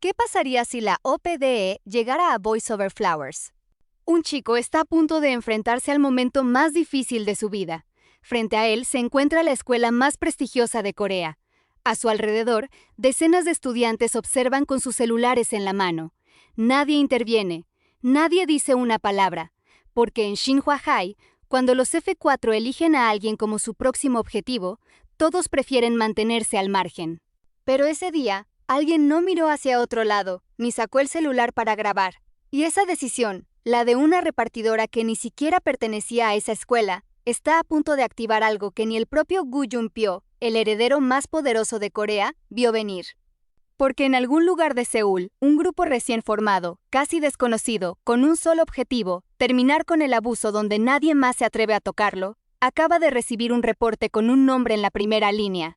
¿Qué pasaría si la OPDE llegara a Voice Over Flowers? Un chico está a punto de enfrentarse al momento más difícil de su vida. Frente a él se encuentra la escuela más prestigiosa de Corea. A su alrededor, decenas de estudiantes observan con sus celulares en la mano. Nadie interviene, nadie dice una palabra, porque en Shinhwa High, cuando los F4 eligen a alguien como su próximo objetivo, todos prefieren mantenerse al margen. Pero ese día, alguien no miró hacia otro lado, ni sacó el celular para grabar. Y esa decisión, la de una repartidora que ni siquiera pertenecía a esa escuela, está a punto de activar algo que ni el propio Gu Junpyo, el heredero más poderoso de Corea, vio venir. Porque en algún lugar de Seúl, un grupo recién formado, casi desconocido, con un solo objetivo, terminar con el abuso donde nadie más se atreve a tocarlo, acaba de recibir un reporte con un nombre en la primera línea.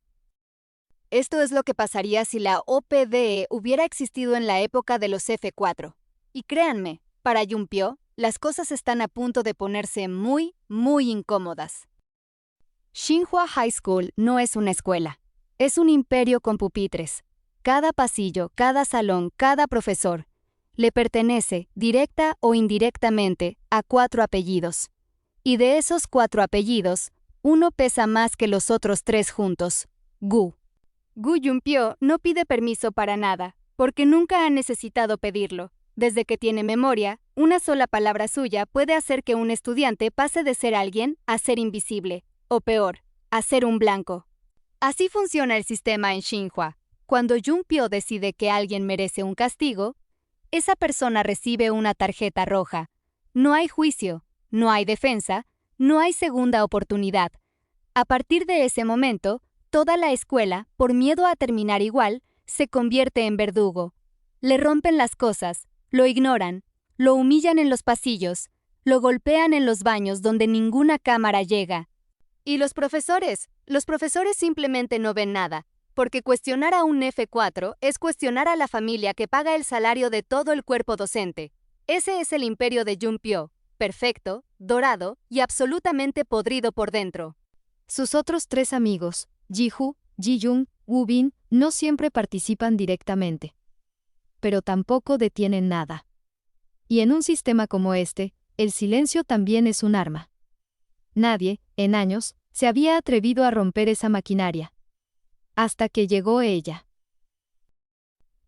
Esto es lo que pasaría si la OPDE hubiera existido en la época de los F4. Y créanme, para Junpyo, las cosas están a punto de ponerse muy, muy incómodas. Shinhwa High School no es una escuela. Es un imperio con pupitres. Cada pasillo, cada salón, cada profesor le pertenece, directa o indirectamente, a 4 apellidos. Y de esos 4 apellidos, uno pesa más que los otros 3 juntos: Gu. Gu Junpyo no pide permiso para nada, porque nunca ha necesitado pedirlo. Desde que tiene memoria, una sola palabra suya puede hacer que un estudiante pase de ser alguien a ser invisible, o peor, a ser un blanco. Así funciona el sistema en Shinhwa. Cuando Junpyo decide que alguien merece un castigo, esa persona recibe una tarjeta roja. No hay juicio, no hay defensa, no hay segunda oportunidad. A partir de ese momento, toda la escuela, por miedo a terminar igual, se convierte en verdugo. Le rompen las cosas, lo ignoran, lo humillan en los pasillos, lo golpean en los baños donde ninguna cámara llega. Y los profesores simplemente no ven nada, porque cuestionar a un F4 es cuestionar a la familia que paga el salario de todo el cuerpo docente. Ese es el imperio de Junpyo, perfecto, dorado y absolutamente podrido por dentro. Sus otros 3 amigos, Jihoo, Jijung, Woo-bin, no siempre participan directamente. Pero tampoco detienen nada. Y en un sistema como este, el silencio también es un arma. Nadie, en años, se había atrevido a romper esa maquinaria. Hasta que llegó ella.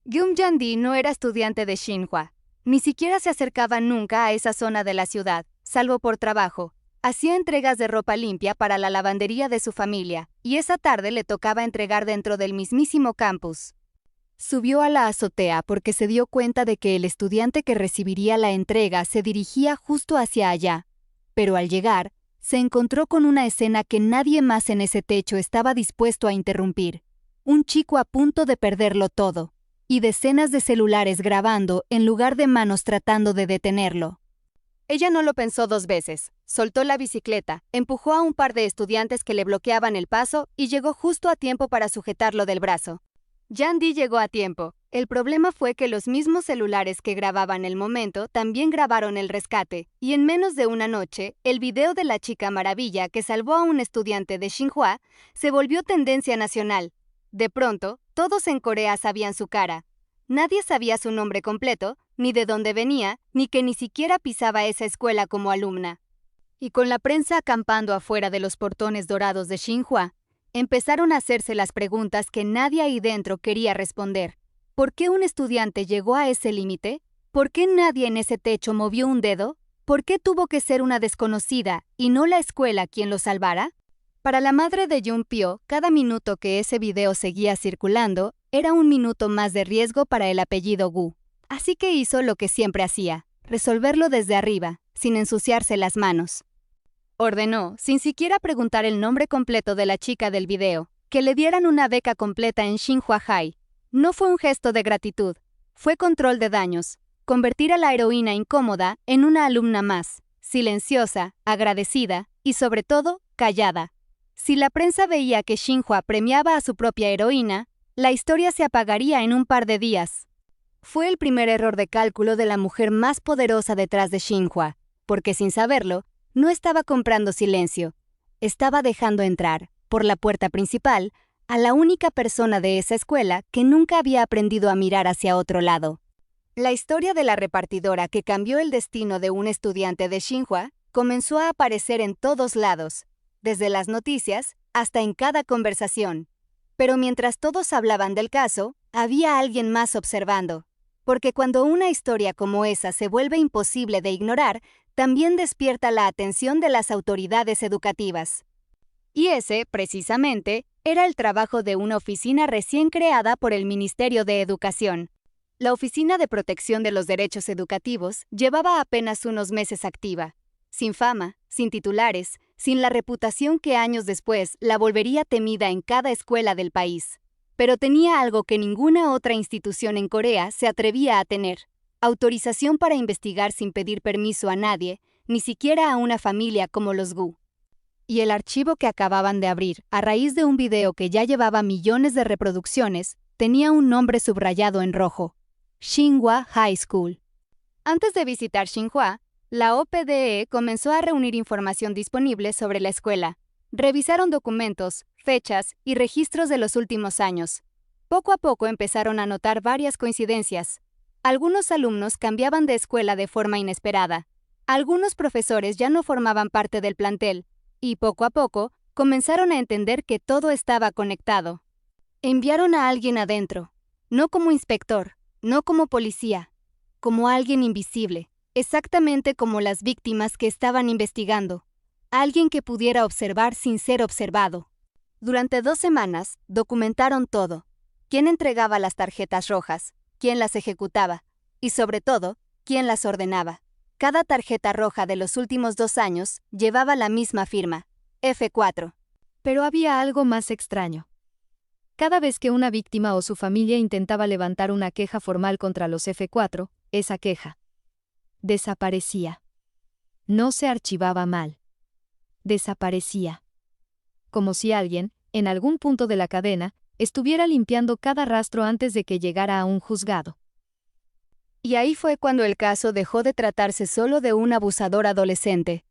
Gyum Jandi no era estudiante de Shinhwa. Ni siquiera se acercaba nunca a esa zona de la ciudad, salvo por trabajo. Hacía entregas de ropa limpia para la lavandería de su familia, y esa tarde le tocaba entregar dentro del mismísimo campus. Subió a la azotea porque se dio cuenta de que el estudiante que recibiría la entrega se dirigía justo hacia allá. Pero al llegar, se encontró con una escena que nadie más en ese techo estaba dispuesto a interrumpir. Un chico a punto de perderlo todo, y decenas de celulares grabando en lugar de manos tratando de detenerlo. Ella no lo pensó 2 veces. Soltó la bicicleta, empujó a un par de estudiantes que le bloqueaban el paso y llegó justo a tiempo para sujetarlo del brazo. Jandi llegó a tiempo. El problema fue que los mismos celulares que grababan el momento también grabaron el rescate, y en menos de una noche, el video de la chica maravilla que salvó a un estudiante de Shinhwa se volvió tendencia nacional. De pronto, todos en Corea sabían su cara. Nadie sabía su nombre completo, ni de dónde venía, ni que ni siquiera pisaba esa escuela como alumna. Y con la prensa acampando afuera de los portones dorados de Shinhwa, empezaron a hacerse las preguntas que nadie ahí dentro quería responder. ¿Por qué un estudiante llegó a ese límite? ¿Por qué nadie en ese techo movió un dedo? ¿Por qué tuvo que ser una desconocida y no la escuela quien lo salvara? Para la madre de Junpyo, cada minuto que ese video seguía circulando era un minuto más de riesgo para el apellido Gu. Así que hizo lo que siempre hacía, resolverlo desde arriba, sin ensuciarse las manos. Ordenó, sin siquiera preguntar el nombre completo de la chica del video, que le dieran una beca completa en Shinhwa High. No fue un gesto de gratitud, fue control de daños, convertir a la heroína incómoda en una alumna más, silenciosa, agradecida y sobre todo, callada. Si la prensa veía que Shinhwa premiaba a su propia heroína, la historia se apagaría en un par de días. Fue el primer error de cálculo de la mujer más poderosa detrás de Shinhwa, porque sin saberlo, no estaba comprando silencio. Estaba dejando entrar, por la puerta principal, a la única persona de esa escuela que nunca había aprendido a mirar hacia otro lado. La historia de la repartidora que cambió el destino de un estudiante de Xinhua comenzó a aparecer en todos lados, desde las noticias hasta en cada conversación. Pero mientras todos hablaban del caso, había alguien más observando. Porque cuando una historia como esa se vuelve imposible de ignorar, también despierta la atención de las autoridades educativas. Y ese, precisamente, era el trabajo de una oficina recién creada por el Ministerio de Educación. La Oficina de Protección de los Derechos Educativos llevaba apenas unos meses activa, sin fama, sin titulares, sin la reputación que años después la volvería temida en cada escuela del país. Pero tenía algo que ninguna otra institución en Corea se atrevía a tener: autorización para investigar sin pedir permiso a nadie, ni siquiera a una familia como los Gu. Y el archivo que acababan de abrir, a raíz de un video que ya llevaba millones de reproducciones, tenía un nombre subrayado en rojo: Xinhua High School. Antes de visitar Xinhua, la OPDE comenzó a reunir información disponible sobre la escuela. Revisaron documentos, fechas y registros de los últimos años. Poco a poco empezaron a notar varias coincidencias. Algunos alumnos cambiaban de escuela de forma inesperada. Algunos profesores ya no formaban parte del plantel. Y poco a poco comenzaron a entender que todo estaba conectado. Enviaron a alguien adentro, no como inspector, no como policía, como alguien invisible, exactamente como las víctimas que estaban investigando. Alguien que pudiera observar sin ser observado. Durante 2 semanas documentaron todo: quién entregaba las tarjetas rojas, quién las ejecutaba y, sobre todo, quién las ordenaba. Cada tarjeta roja de los últimos 2 años llevaba la misma firma: F4. Pero había algo más extraño. Cada vez que una víctima o su familia intentaba levantar una queja formal contra los F4, esa queja desaparecía. No se archivaba mal. Desaparecía. Como si alguien, en algún punto de la cadena, estuviera limpiando cada rastro antes de que llegara a un juzgado. Y ahí fue cuando el caso dejó de tratarse solo de un abusador adolescente.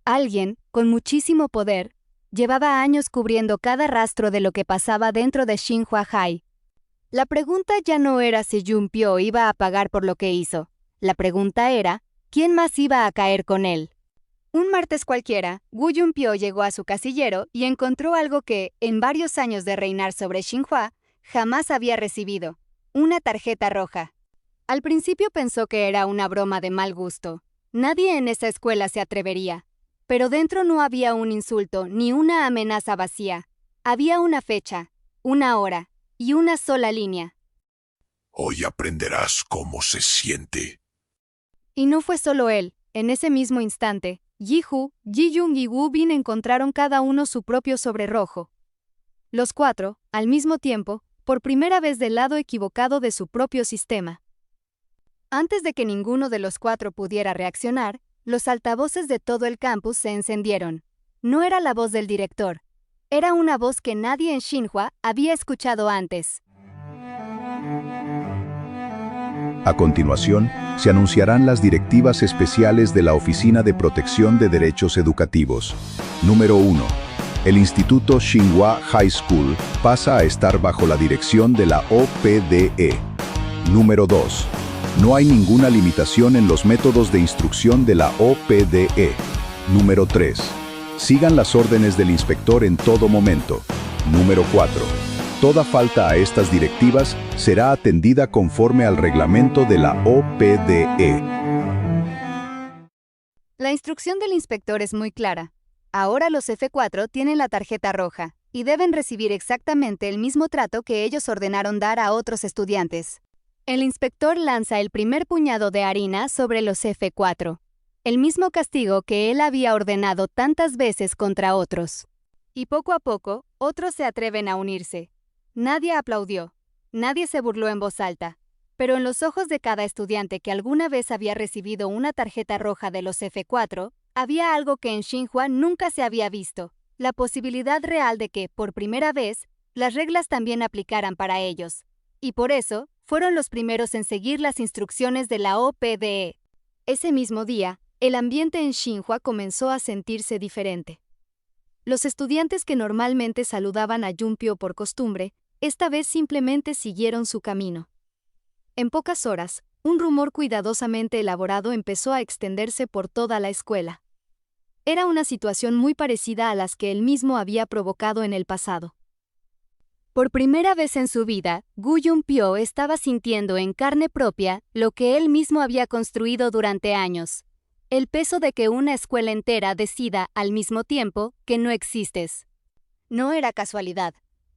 Alguien, con muchísimo poder, llevaba años cubriendo cada rastro de lo que pasaba dentro de Xinhua High. La pregunta ya no era si Junpyo iba a pagar por lo que hizo. La pregunta era, ¿quién más iba a caer con él? Un martes cualquiera, Gu Junpyo llegó a su casillero y encontró algo que, en varios años de reinar sobre Xinhua, jamás había recibido: una tarjeta roja. Al principio pensó que era una broma de mal gusto. Nadie en esa escuela se atrevería. Pero dentro no había un insulto ni una amenaza vacía. Había una fecha, una hora y una sola línea. Hoy aprenderás cómo se siente. Y no fue solo él. En ese mismo instante, Ji-Hoo, Ji-Young y Woo-Bin encontraron cada uno su propio sobre rojo. Los 4, al mismo tiempo, por primera vez del lado equivocado de su propio sistema. Antes de que ninguno de los 4 pudiera reaccionar, los altavoces de todo el campus se encendieron. No era la voz del director. Era una voz que nadie en Xinhua había escuchado antes. A continuación, se anunciarán las directivas especiales de la Oficina de Protección de Derechos Educativos. Número 1. El Instituto Xinhua High School pasa a estar bajo la dirección de la OPDE. Número 2. No hay ninguna limitación en los métodos de instrucción de la OPDE. Número 3. Sigan las órdenes del inspector en todo momento. Número 4. Toda falta a estas directivas será atendida conforme al reglamento de la OPDE. La instrucción del inspector es muy clara. Ahora los F4 tienen la tarjeta roja y deben recibir exactamente el mismo trato que ellos ordenaron dar a otros estudiantes. El inspector lanza el primer puñado de harina sobre los F4, el mismo castigo que él había ordenado tantas veces contra otros. Y poco a poco, otros se atreven a unirse. Nadie aplaudió, nadie se burló en voz alta, pero en los ojos de cada estudiante que alguna vez había recibido una tarjeta roja de los F4, había algo que en Xinhua nunca se había visto: la posibilidad real de que, por primera vez, las reglas también aplicaran para ellos. Y por eso, fueron los primeros en seguir las instrucciones de la OPDE. Ese mismo día, el ambiente en Xinhua comenzó a sentirse diferente. Los estudiantes que normalmente saludaban a Jumpio por costumbre, esta vez simplemente siguieron su camino. En pocas horas, un rumor cuidadosamente elaborado empezó a extenderse por toda la escuela. Era una situación muy parecida a las que él mismo había provocado en el pasado. Por primera vez en su vida, Gu Junpyo estaba sintiendo en carne propia lo que él mismo había construido durante años. El peso de que una escuela entera decida al mismo tiempo que no existes. No era casualidad.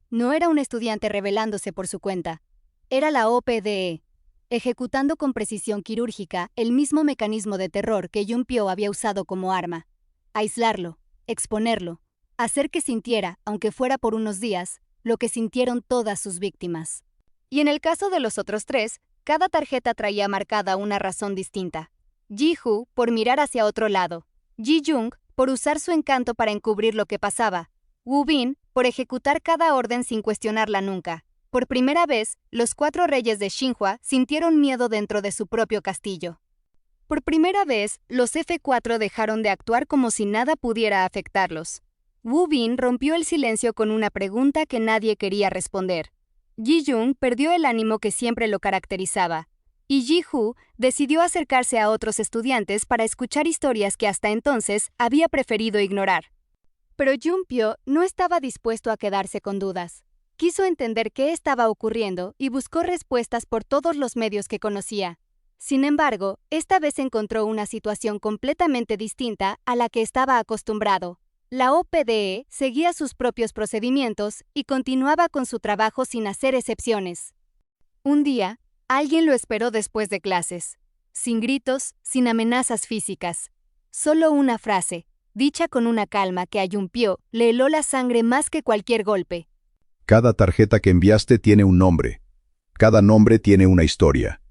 No era un estudiante rebelándose por su cuenta. Era la OPDE, ejecutando con precisión quirúrgica el mismo mecanismo de terror que Junpyo había usado como arma. Aislarlo, exponerlo, hacer que sintiera, aunque fuera por unos días, lo que sintieron todas sus víctimas. Y en el caso de los otros tres, cada tarjeta traía marcada una razón distinta. Ji-Hoo por mirar hacia otro lado, Ji-Jung por usar su encanto para encubrir lo que pasaba, Woo-Bin por ejecutar cada orden sin cuestionarla nunca. Por primera vez, los 4 reyes de Xinhua sintieron miedo dentro de su propio castillo. Por primera vez, los F4 dejaron de actuar como si nada pudiera afectarlos. Woo-Bin rompió el silencio con una pregunta que nadie quería responder. Ji-Jung perdió el ánimo que siempre lo caracterizaba. Y Ji-Hoo decidió acercarse a otros estudiantes para escuchar historias que hasta entonces había preferido ignorar. Pero Junpyo no estaba dispuesto a quedarse con dudas. Quiso entender qué estaba ocurriendo y buscó respuestas por todos los medios que conocía. Sin embargo, esta vez encontró una situación completamente distinta a la que estaba acostumbrado. La OPDE seguía sus propios procedimientos y continuaba con su trabajo sin hacer excepciones. Un día, alguien lo esperó después de clases. Sin gritos, sin amenazas físicas. Solo una frase, dicha con una calma que a Junpyo le heló la sangre más que cualquier golpe. Cada tarjeta que enviaste tiene un nombre. Cada nombre tiene una historia.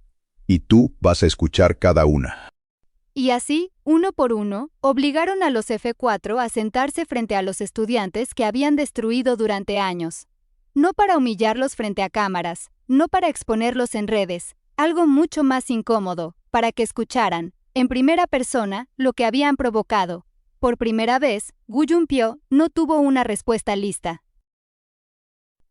Y tú vas a escuchar cada una. Y así, uno por uno, obligaron a los F4 a sentarse frente a los estudiantes que habían destruido durante años. No para humillarlos frente a cámaras, no para exponerlos en redes, algo mucho más incómodo, para que escucharan, en primera persona, lo que habían provocado. Por primera vez, Gu Junpyo no tuvo una respuesta lista.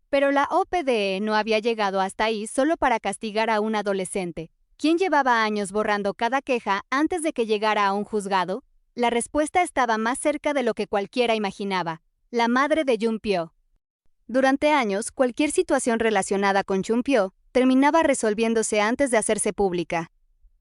Pero la OPDE no había llegado hasta ahí solo para castigar a un adolescente. ¿Quién llevaba años borrando cada queja antes de que llegara a un juzgado? La respuesta estaba más cerca de lo que cualquiera imaginaba. La madre de Junpyo. Durante años, cualquier situación relacionada con Junpyo terminaba resolviéndose antes de hacerse pública.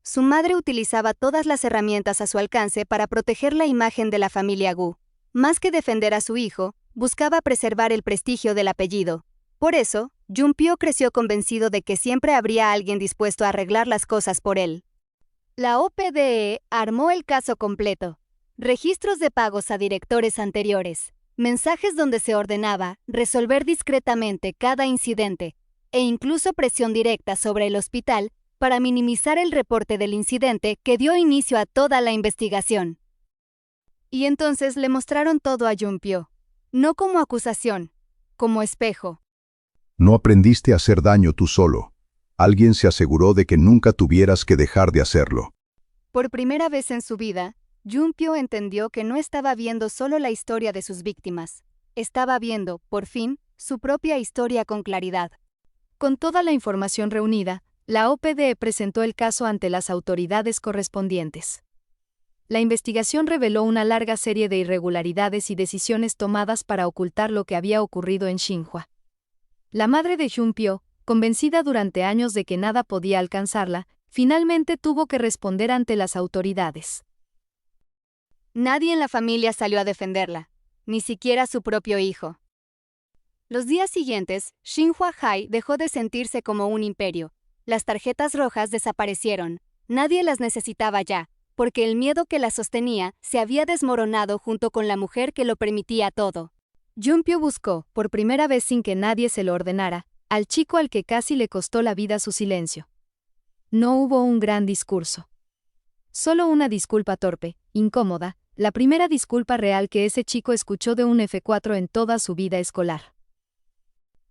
Su madre utilizaba todas las herramientas a su alcance para proteger la imagen de la familia Gu. Más que defender a su hijo, buscaba preservar el prestigio del apellido. Por eso, Junpyo creció convencido de que siempre habría alguien dispuesto a arreglar las cosas por él. La OPDE armó el caso completo. Registros de pagos a directores anteriores, mensajes donde se ordenaba resolver discretamente cada incidente, e incluso presión directa sobre el hospital para minimizar el reporte del incidente que dio inicio a toda la investigación. Y entonces le mostraron todo a Junpyo, no como acusación, como espejo. No aprendiste a hacer daño tú solo. Alguien se aseguró de que nunca tuvieras que dejar de hacerlo. Por primera vez en su vida, Junpyo entendió que no estaba viendo solo la historia de sus víctimas. Estaba viendo, por fin, su propia historia con claridad. Con toda la información reunida, la OPDE presentó el caso ante las autoridades correspondientes. La investigación reveló una larga serie de irregularidades y decisiones tomadas para ocultar lo que había ocurrido en Xinhua. La madre de Junpyo, convencida durante años de que nada podía alcanzarla, finalmente tuvo que responder ante las autoridades. Nadie en la familia salió a defenderla, ni siquiera su propio hijo. Los días siguientes, Xinhua High dejó de sentirse como un imperio. Las tarjetas rojas desaparecieron. Nadie las necesitaba ya, porque el miedo que las sostenía se había desmoronado junto con la mujer que lo permitía todo. Junpyo buscó, por primera vez sin que nadie se lo ordenara, al chico al que casi le costó la vida su silencio. No hubo un gran discurso. Solo una disculpa torpe, incómoda, la primera disculpa real que ese chico escuchó de un F4 en toda su vida escolar.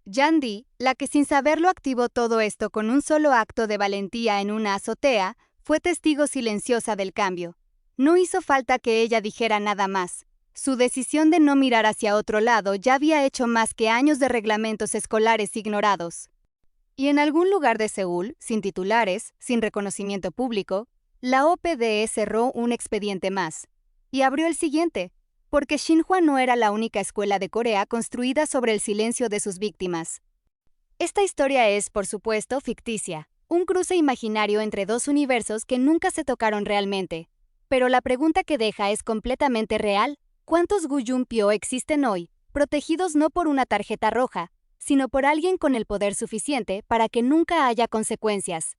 Yandy, la que sin saberlo activó todo esto con un solo acto de valentía en una azotea, fue testigo silenciosa del cambio. No hizo falta que ella dijera nada más. Su decisión de no mirar hacia otro lado ya había hecho más que años de reglamentos escolares ignorados. Y en algún lugar de Seúl, sin titulares, sin reconocimiento público, la OPDE cerró un expediente más. Y abrió el siguiente, porque Shinhwa no era la única escuela de Corea construida sobre el silencio de sus víctimas. Esta historia es, por supuesto, ficticia, un cruce imaginario entre dos universos que nunca se tocaron realmente. Pero la pregunta que deja es completamente real. ¿Cuántos Guyumpyo existen hoy, protegidos no por una tarjeta roja, sino por alguien con el poder suficiente para que nunca haya consecuencias?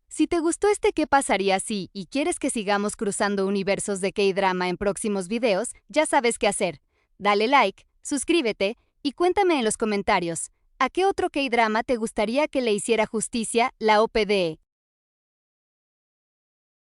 Si te gustó este ¿Qué pasaría si? Y quieres que sigamos cruzando universos de K-drama en próximos videos, ya sabes qué hacer. Dale like, suscríbete y cuéntame en los comentarios, ¿a qué otro K-drama te gustaría que le hiciera justicia la OPDE?